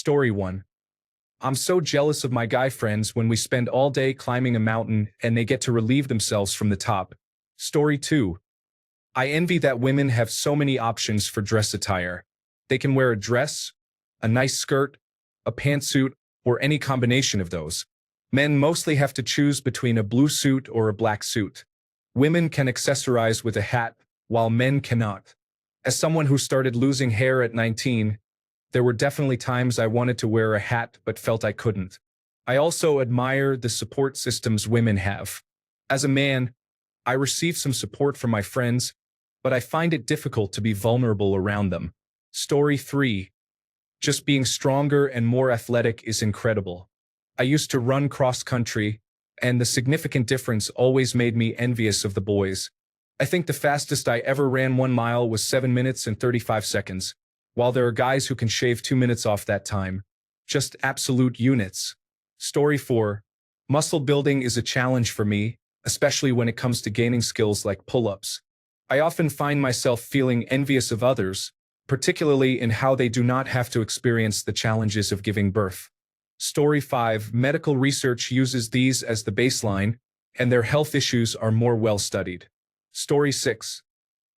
Story 1. I'm so jealous of my guy friends when we spend all day climbing a mountain and they get to relieve themselves from the top. Story 2. I envy that women have so many options for dress attire. They can wear a dress, a nice skirt, a pantsuit, or any combination of those. Men mostly have to choose between a blue suit or a black suit. Women can accessorize with a hat, while men cannot. As someone who started losing hair at 19, there were definitely times I wanted to wear a hat but felt I couldn't. I also admire the support systems women have. As a man, I receive some support from my friends, but I find it difficult to be vulnerable around them. Story 3. Just being stronger and more athletic is incredible. I used to run cross-country, and the significant difference always made me envious of the boys. I think the fastest I ever ran 1 mile was 7 minutes and 35 seconds, while there are guys who can shave 2 minutes off that time. Just absolute units. Story 4. Muscle building is a challenge for me, especially when it comes to gaining skills like pull-ups. I often find myself feeling envious of others, particularly in how they do not have to experience the challenges of giving birth. Story 5. Medical research uses these as the baseline, and their health issues are more well-studied. Story 6.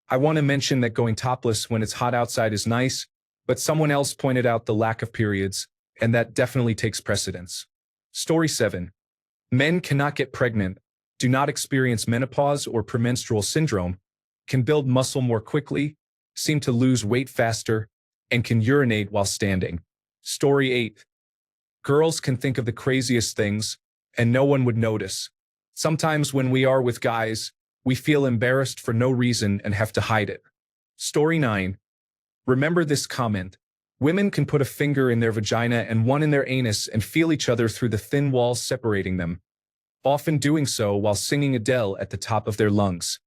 I want to mention that going topless when it's hot outside is nice, but someone else pointed out the lack of periods, and that definitely takes precedence. Story 7. Men cannot get pregnant, do not experience menopause or premenstrual syndrome, can build muscle more quickly, seem to lose weight faster, and can urinate while standing. Story 8. Girls can think of the craziest things, and no one would notice. Sometimes when we are with guys, we feel embarrassed for no reason and have to hide it. Story 9. Remember this comment. Women can put a finger in their vagina and one in their anus and feel each other through the thin walls separating them, often doing so while singing Adele at the top of their lungs.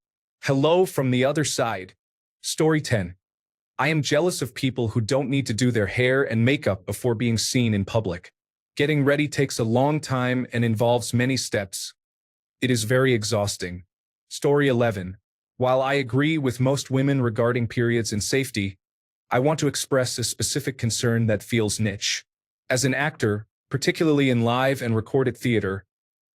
Hello from the other side. Story 10. I am jealous of people who don't need to do their hair and makeup before being seen in public. Getting ready takes a long time and involves many steps. It is very exhausting. Story 11. While I agree with most women regarding periods and safety, I want to express a specific concern that feels niche. As an actor, particularly in live and recorded theater,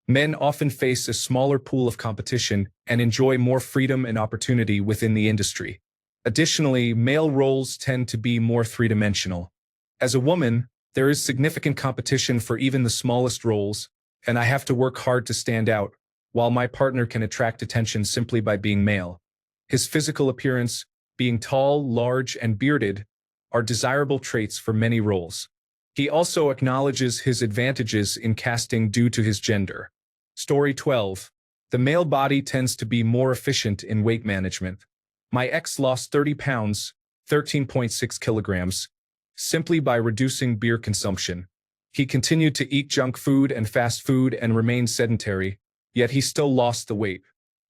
men often face a smaller pool of competition and enjoy more freedom and opportunity within the industry. Additionally, male roles tend to be more three-dimensional. As a woman, there is significant competition for even the smallest roles, and I have to work hard to stand out, while my partner can attract attention simply by being male. His physical appearance, being tall, large, and bearded, are desirable traits for many roles. He also acknowledges his advantages in casting due to his gender. Story 12. The male body tends to be more efficient in weight management. My ex lost 30 pounds, 13.6 kilograms, simply by reducing beer consumption. He continued to eat junk food and fast food and remained sedentary, yet he still lost the weight.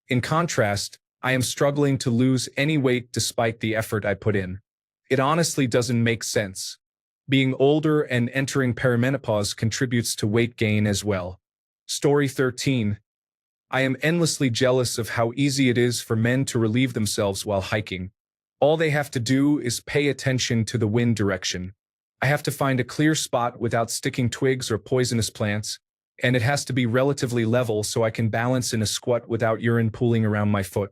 In contrast, I am struggling to lose any weight despite the effort I put in. It honestly doesn't make sense. Being older and entering perimenopause contributes to weight gain as well. Story 13. I am endlessly jealous of how easy it is for men to relieve themselves while hiking. All they have to do is pay attention to the wind direction. I have to find a clear spot without sticking twigs or poisonous plants, and it has to be relatively level so I can balance in a squat without urine pooling around my foot.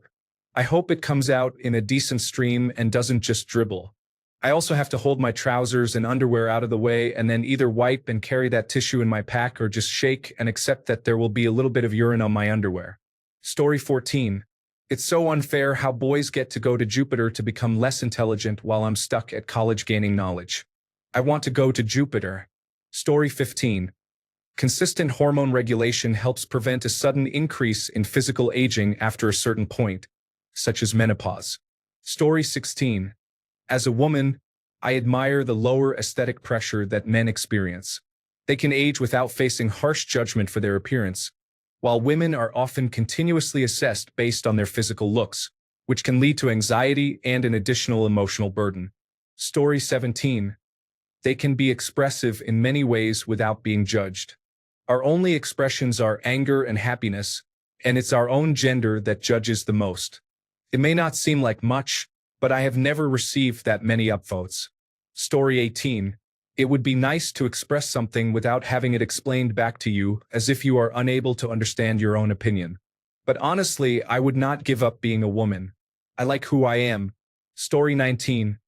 I hope it comes out in a decent stream and doesn't just dribble. I also have to hold my trousers and underwear out of the way and then either wipe and carry that tissue in my pack or just shake and accept that there will be a little bit of urine on my underwear. Story 14. It's so unfair how boys get to go to Jupiter to become less intelligent while I'm stuck at college gaining knowledge. I want to go to Jupiter. Story 15. Consistent hormone regulation helps prevent a sudden increase in physical aging after a certain point, such as menopause. Story 16. As a woman, I admire the lower aesthetic pressure that men experience. They can age without facing harsh judgment for their appearance, while women are often continuously assessed based on their physical looks, which can lead to anxiety and an additional emotional burden. Story 17. They can be expressive in many ways without being judged. Our only expressions are anger and happiness, and it's our own gender that judges the most. It may not seem like much, but I have never received that many upvotes. Story 18. It would be nice to express something without having it explained back to you as if you are unable to understand your own opinion. But honestly, I would not give up being a woman. I like who I am. Story 19.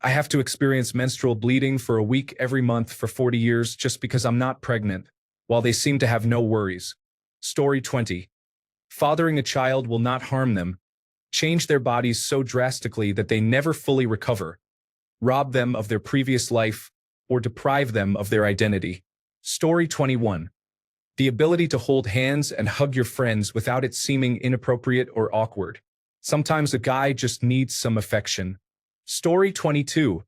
I have to experience menstrual bleeding for a week every month for 40 years just because I'm not pregnant, while they seem to have no worries. Story 20. Fathering a child will not harm them, change their bodies so drastically that they never fully recover, rob them of their previous life, or deprive them of their identity. Story 21. The ability to hold hands and hug your friends without it seeming inappropriate or awkward. Sometimes a guy just needs some affection. Story 22.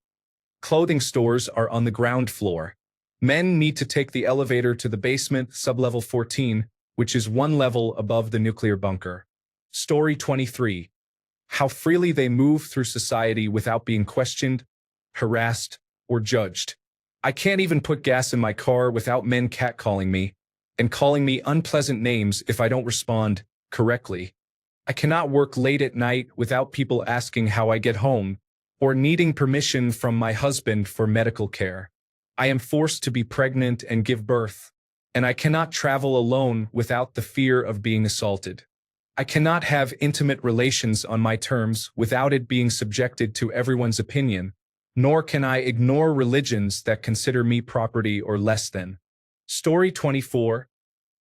Clothing stores are on the ground floor. Men need to take the elevator to the basement, sublevel 14, which is one level above the nuclear bunker. Story 23. How freely they move through society without being questioned, harassed, or judged. I can't even put gas in my car without men catcalling me and calling me unpleasant names if I don't respond correctly. I cannot work late at night without people asking how I get home or needing permission from my husband for medical care. I am forced to be pregnant and give birth, and I cannot travel alone without the fear of being assaulted. I cannot have intimate relations on my terms without it being subjected to everyone's opinion, nor can I ignore religions that consider me property or less than. Story 24.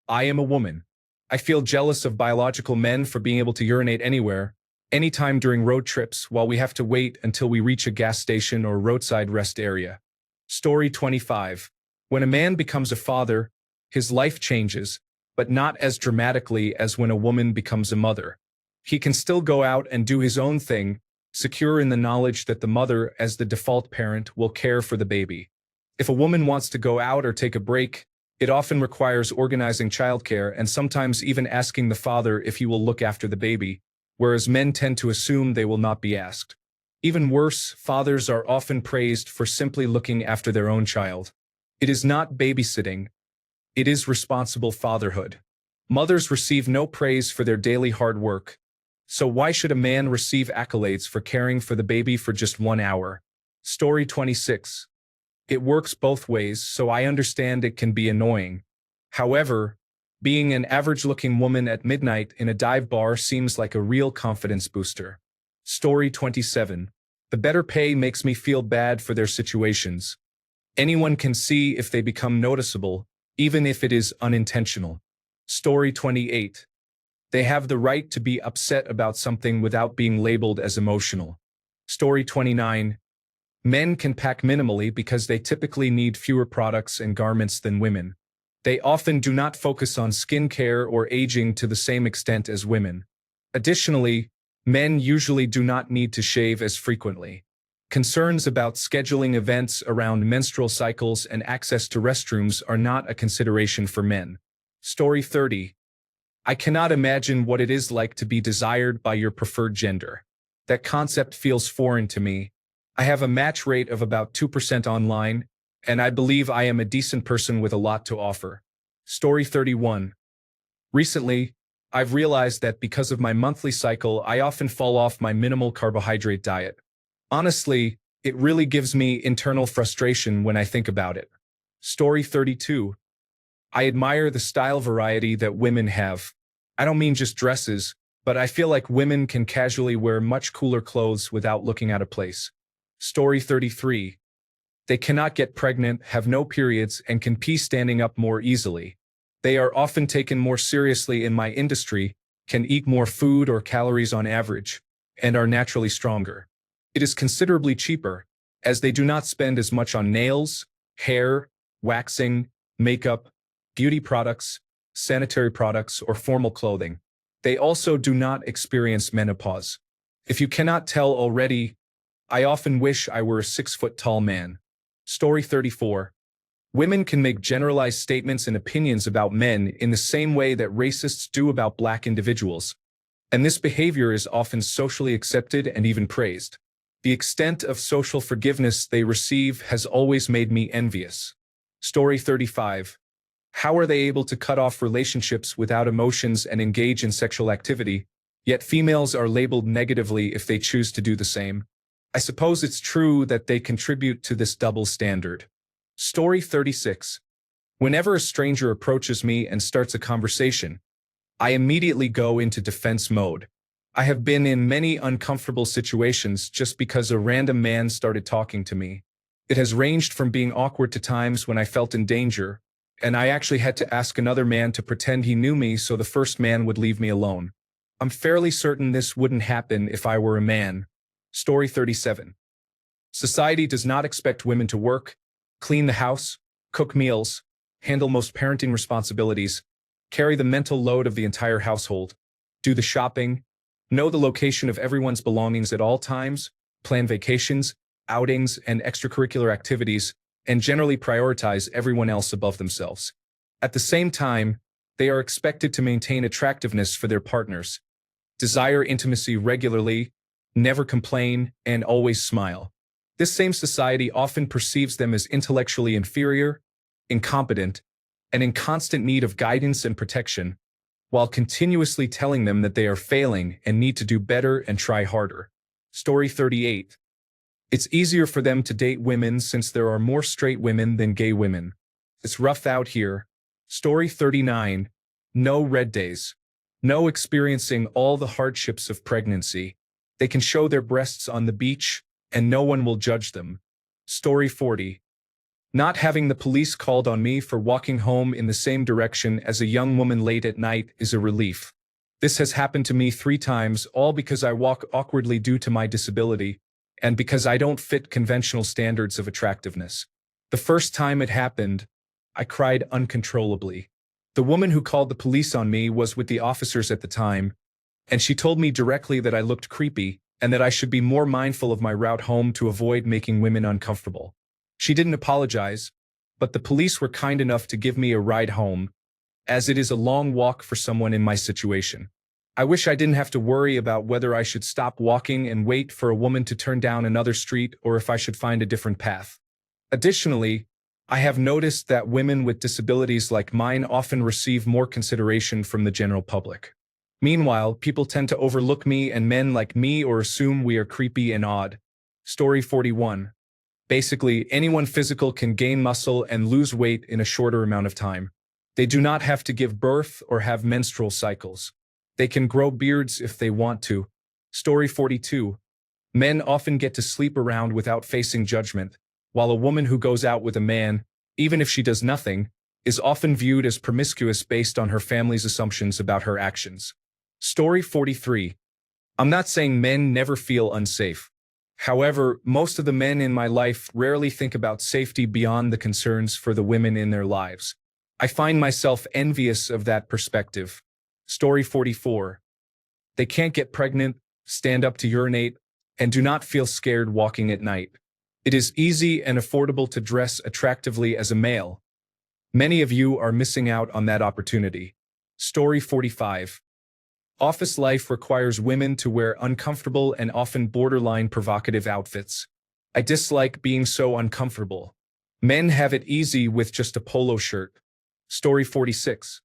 I am a woman. I feel jealous of biological men for being able to urinate anywhere, anytime during road trips while we have to wait until we reach a gas station or roadside rest area. Story 25. When a man becomes a father, his life changes, but not as dramatically as when a woman becomes a mother. He can still go out and do his own thing, secure in the knowledge that the mother, as the default parent, will care for the baby. If a woman wants to go out or take a break, it often requires organizing childcare and sometimes even asking the father if he will look after the baby, whereas men tend to assume they will not be asked. Even worse, fathers are often praised for simply looking after their own child. It is not babysitting. It is responsible fatherhood. Mothers receive no praise for their daily hard work. So why should a man receive accolades for caring for the baby for just 1 hour? Story 26. It works both ways, so I understand it can be annoying. However, being an average-looking woman at midnight in a dive bar seems like a real confidence booster. Story 27. The better pay makes me feel bad for their situations. Anyone can see if they become noticeable, even if it is unintentional. Story 28. They have the right to be upset about something without being labeled as emotional. Story 29. Men can pack minimally because they typically need fewer products and garments than women. They often do not focus on skincare or aging to the same extent as women. Additionally, men usually do not need to shave as frequently. Concerns about scheduling events around menstrual cycles and access to restrooms are not a consideration for men. Story 30. I cannot imagine what it is like to be desired by your preferred gender. That concept feels foreign to me. I have a match rate of about 2% online, and I believe I am a decent person with a lot to offer. Story 31. Recently, I've realized that because of my monthly cycle, I often fall off my minimal carbohydrate diet. Honestly, it really gives me internal frustration when I think about it. Story 32. I admire the style variety that women have. I don't mean just dresses, but I feel like women can casually wear much cooler clothes without looking out of place. Story 33. They cannot get pregnant, have no periods, and can pee standing up more easily. They are often taken more seriously in my industry, can eat more food or calories on average, and are naturally stronger. It is considerably cheaper, as they do not spend as much on nails, hair, waxing, makeup, beauty products, sanitary products, or formal clothing. They also do not experience menopause. If you cannot tell already, I often wish I were a 6-foot-tall man. Story 34. Women can make generalized statements and opinions about men in the same way that racists do about black individuals. And this behavior is often socially accepted and even praised. The extent of social forgiveness they receive has always made me envious. Story 35. How are they able to cut off relationships without emotions and engage in sexual activity, yet females are labeled negatively if they choose to do the same? I suppose it's true that they contribute to this double standard. Story 36. Whenever a stranger approaches me and starts a conversation, I immediately go into defense mode. I have been in many uncomfortable situations just because a random man started talking to me. It has ranged from being awkward to times when I felt in danger, and I actually had to ask another man to pretend he knew me so the first man would leave me alone. I'm fairly certain this wouldn't happen if I were a man. Story 37. Society does not expect women to work, clean the house, cook meals, handle most parenting responsibilities, carry the mental load of the entire household, do the shopping, know the location of everyone's belongings at all times, plan vacations, outings, and extracurricular activities, and generally prioritize everyone else above themselves. At the same time, they are expected to maintain attractiveness for their partners, desire intimacy regularly, never complain, and always smile. This same society often perceives them as intellectually inferior, incompetent, and in constant need of guidance and protection, while continuously telling them that they are failing and need to do better and try harder. Story 38. It's easier for them to date women since there are more straight women than gay women. It's rough out here. Story 39. No red days. No experiencing all the hardships of pregnancy. They can show their breasts on the beach, and no one will judge them. Story 40. Not having the police called on me for walking home in the same direction as a young woman late at night is a relief. This has happened to me 3 times, all because I walk awkwardly due to my disability, and because I don't fit conventional standards of attractiveness. The first time it happened, I cried uncontrollably. The woman who called the police on me was with the officers at the time, and she told me directly that I looked creepy and that I should be more mindful of my route home to avoid making women uncomfortable. She didn't apologize, but the police were kind enough to give me a ride home, as it is a long walk for someone in my situation. I wish I didn't have to worry about whether I should stop walking and wait for a woman to turn down another street or if I should find a different path. Additionally, I have noticed that women with disabilities like mine often receive more consideration from the general public. Meanwhile, people tend to overlook me and men like me or assume we are creepy and odd. Story 41. Basically, anyone physical can gain muscle and lose weight in a shorter amount of time. They do not have to give birth or have menstrual cycles. They can grow beards if they want to. Story 42. Men often get to sleep around without facing judgment, while a woman who goes out with a man, even if she does nothing, is often viewed as promiscuous based on her family's assumptions about her actions. Story 43. I'm not saying men never feel unsafe. However, most of the men in my life rarely think about safety beyond the concerns for the women in their lives. I find myself envious of that perspective. Story 44. They can't get pregnant, stand up to urinate, and do not feel scared walking at night. It is easy and affordable to dress attractively as a male. Many of you are missing out on that opportunity. Story 45. Office life requires women to wear uncomfortable and often borderline provocative outfits. I dislike being so uncomfortable. Men have it easy with just a polo shirt. Story 46.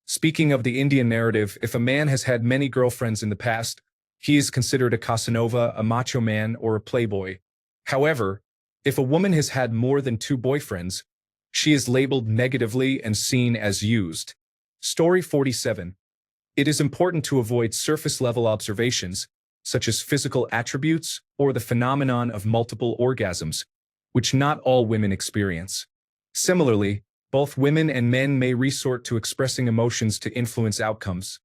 Speaking of the Indian narrative, if a man has had many girlfriends in the past, he is considered a Casanova, a macho man, or a playboy. However, if a woman has had more than 2 boyfriends, she is labeled negatively and seen as used. Story 47. It is important to avoid surface-level observations, such as physical attributes or the phenomenon of multiple orgasms, which not all women experience. Similarly, both women and men may resort to expressing emotions to influence outcomes.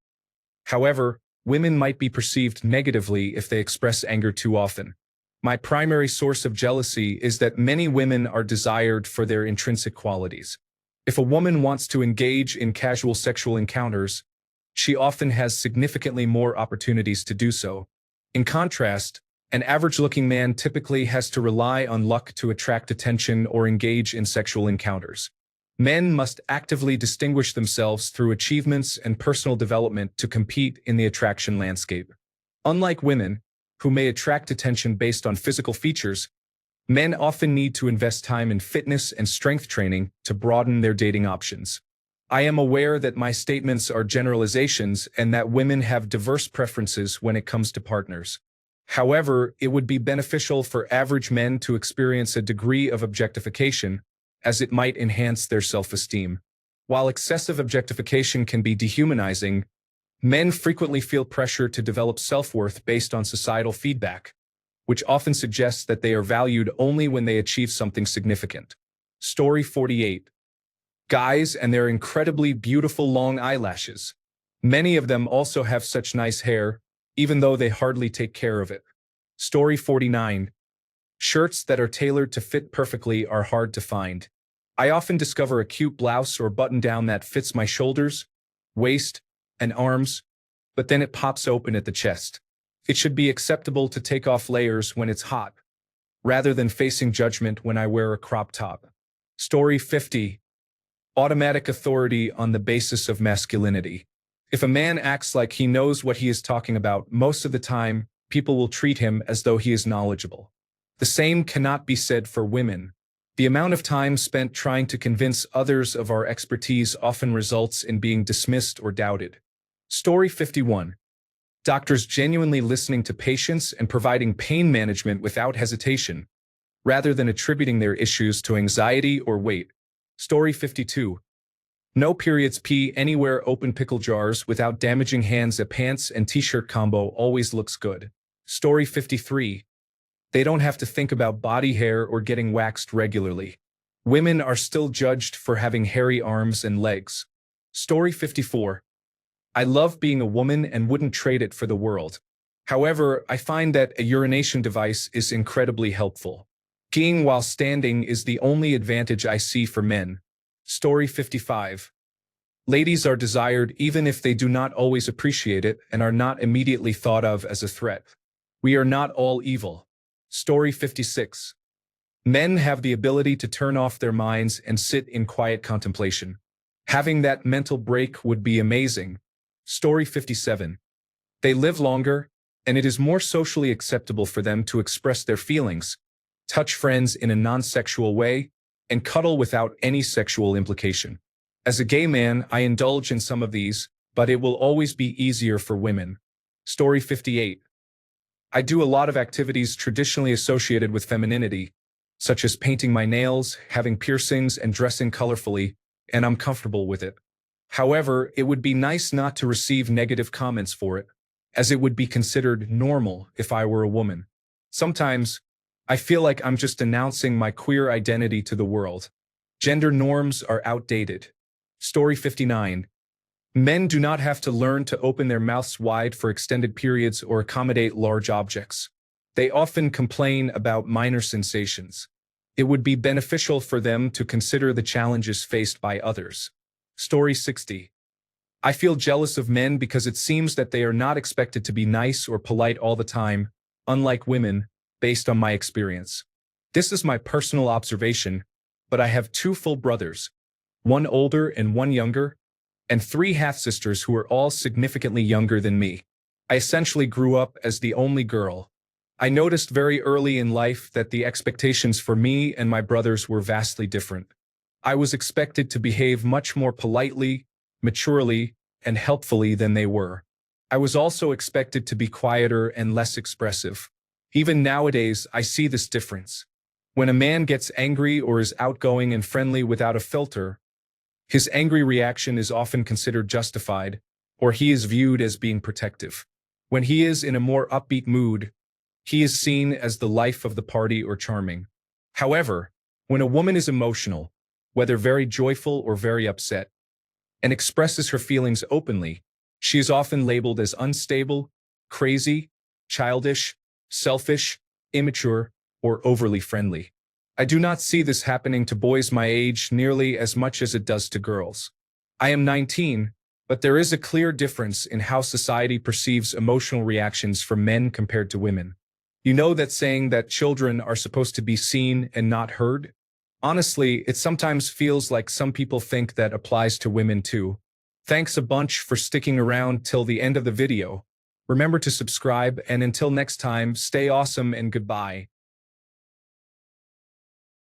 However, women might be perceived negatively if they express anger too often. My primary source of jealousy is that many women are desired for their intrinsic qualities. If a woman wants to engage in casual sexual encounters, she often has significantly more opportunities to do so. In contrast, an average-looking man typically has to rely on luck to attract attention or engage in sexual encounters. Men must actively distinguish themselves through achievements and personal development to compete in the attraction landscape. Unlike women, who may attract attention based on physical features, men often need to invest time in fitness and strength training to broaden their dating options. I am aware that my statements are generalizations and that women have diverse preferences when it comes to partners. However, it would be beneficial for average men to experience a degree of objectification, as it might enhance their self-esteem. While excessive objectification can be dehumanizing, men frequently feel pressure to develop self-worth based on societal feedback, which often suggests that they are valued only when they achieve something significant. Story 48. Guys and their incredibly beautiful long eyelashes. Many of them also have such nice hair, even though they hardly take care of it. Story 49. Shirts that are tailored to fit perfectly are hard to find. I often discover a cute blouse or button-down that fits my shoulders, waist, and arms, but then it pops open at the chest. It should be acceptable to take off layers when it's hot, rather than facing judgment when I wear a crop top. Story 50. Automatic authority on the basis of masculinity. If a man acts like he knows what he is talking about, most of the time, people will treat him as though he is knowledgeable. The same cannot be said for women. The amount of time spent trying to convince others of our expertise often results in being dismissed or doubted. Story 51. Doctors genuinely listening to patients and providing pain management without hesitation, rather than attributing their issues to anxiety or weight. Story 52. No periods pee anywhere open pickle jars without damaging hands. A pants and t-shirt combo always looks good. Story 53. They don't have to think about body hair or getting waxed regularly. Women are still judged for having hairy arms and legs. Story 54. I love being a woman and wouldn't trade it for the world. However, I find that a urination device is incredibly helpful. Peeing while standing is the only advantage I see for men. Story 55. Ladies are desired even if they do not always appreciate it and are not immediately thought of as a threat. We are not all evil. Story 56. Men have the ability to turn off their minds and sit in quiet contemplation. Having that mental break would be amazing. Story 57. They live longer, and it is more socially acceptable for them to express their feelings, touch friends in a non-sexual way, and cuddle without any sexual implication. As a gay man, I indulge in some of these, but it will always be easier for women. Story 58. I do a lot of activities traditionally associated with femininity, such as painting my nails, having piercings, and dressing colorfully, and I'm comfortable with it. However, it would be nice not to receive negative comments for it, as it would be considered normal if I were a woman. Sometimes, I feel like I'm just announcing my queer identity to the world. Gender norms are outdated. Story 59. Men do not have to learn to open their mouths wide for extended periods or accommodate large objects. They often complain about minor sensations. It would be beneficial for them to consider the challenges faced by others. Story 60. I feel jealous of men because it seems that they are not expected to be nice or polite all the time, unlike women, based on my experience. This is my personal observation, but I have two full brothers, one older and one younger, and three half-sisters who are all significantly younger than me. I essentially grew up as the only girl. I noticed very early in life that the expectations for me and my brothers were vastly different. I was expected to behave much more politely, maturely, and helpfully than they were. I was also expected to be quieter and less expressive. Even nowadays, I see this difference. When a man gets angry or is outgoing and friendly without a filter, his angry reaction is often considered justified, or he is viewed as being protective. When he is in a more upbeat mood, he is seen as the life of the party or charming. However, when a woman is emotional, whether very joyful or very upset, and expresses her feelings openly, she is often labeled as unstable, crazy, childish, selfish, immature, or overly friendly. I do not see this happening to boys my age nearly as much as it does to girls. I am 19, but there is a clear difference in how society perceives emotional reactions from men compared to women. You know that saying that children are supposed to be seen and not heard? Honestly, it sometimes feels like some people think that applies to women too. Thanks a bunch for sticking around till the end of the video. Remember to subscribe, and until next time, stay awesome and goodbye.